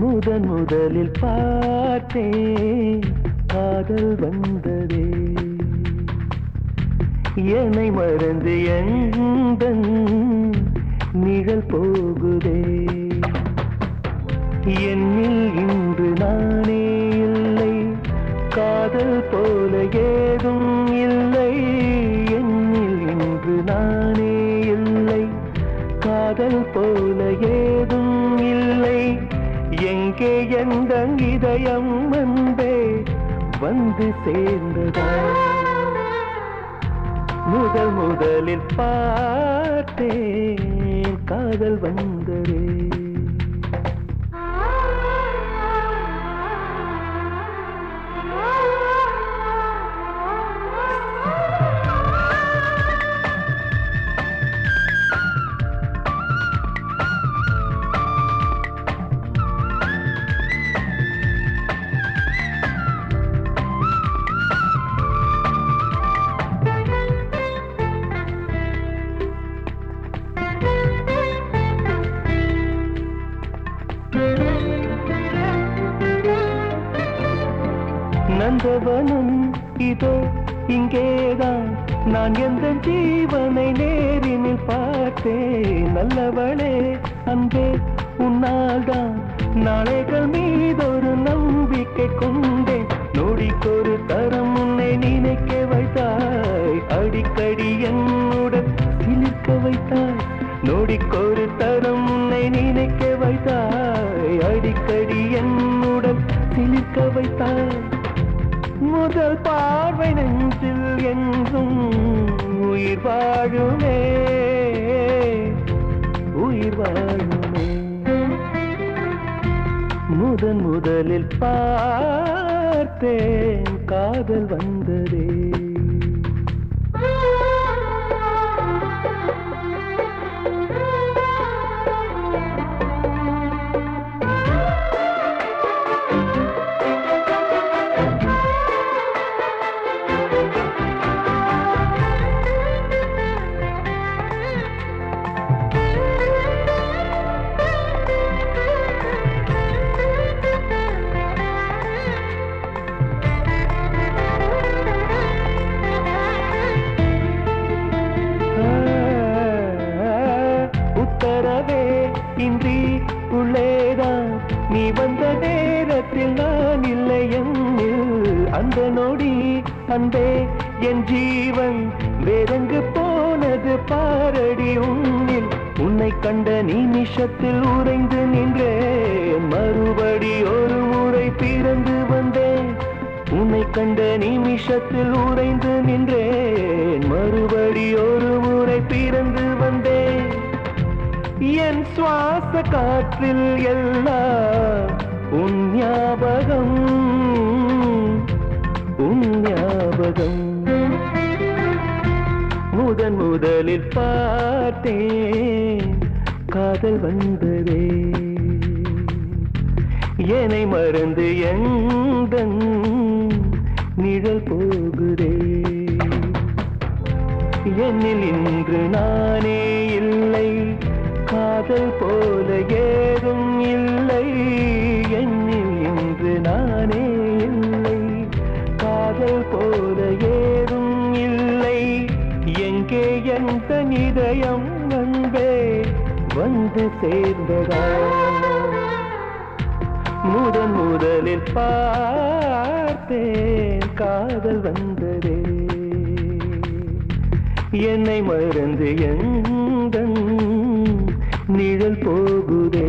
முதலில் பார்த்தேன் காதல் வந்ததே என்னை மறந்து எந்தன் நிழல் போகுதே என்னில் இன்று நானே இல்லை காதல் போல ஏதும் இல்லை என்னில் இன்று நானே இல்லை காதல் போல ஏதும் இல்லை எங்கே எந்த இதயம் வந்தே வந்து சேர்ந்ததா முதலில் பார்த்தேன் காதல் வந்ததே நந்தவனம் இதோ இங்கேதான் நான் எந்த ஜீவனை நேரினில் பார்த்தேன் நல்லவளே அன்பே உன்னால்தான் நாளைகள் மீதொரு நம்பிக்கை கொண்டேன் நொடிக்கொரு தரம் உன்னை நினைக்க வைத்தாய் அடிக்கடி என்னுடன் சிலிர்க்க வைத்தாய் நொடிக்கொரு தரம் உன்னை நினைக்க வைத்தாய் அடிக்கடி என்னுடன் சிலிர்க்க வைத்தாய் முதல் பார்வை நெஞ்சில் என்றும் உயிர் வாழுமே உயிர் வாழுமே முதலில் பார்த்தேன் காதல் வந்ததே இன்றி உள்ளேதான் நீ வந்த நேரத்தில் நான் இல்லை என்னில் அந்த நொடி அன்பே என் ஜீவன் வேறெங்கு போனது பாரடி உன்னில் உன்னை கண்ட நிமிஷத்தில் உறைந்து நின்றேன் மறுபடி ஒரு முறை பிறந்து வந்தேன் உன்னை கண்ட நிமிஷத்தில் உறைந்து நின்றேன் மறுபடி ஒரு முறை பிறந்து வந்தேன் என் சுவாச காற்றில் எல்லாம் உன் ஞாபகம் முதலில் பார்த்தேன் காதல் வந்ததே என்னை மறந்து எந்தன் நிழல் போகுதே என்னில் இன்று நானே இல்லை காதல் போல ஏதும் இல்லை என்னில் இன்று நானே இல்லை காதல் போல ஏதும் இல்லை எங்கே எந்த இதயம் வந்தே வந்து சேர்ந்ததா முதலில் பார்த்தேன் காதல் வந்ததே என்னை மறந்து எந்தன் நிழல் போகுதே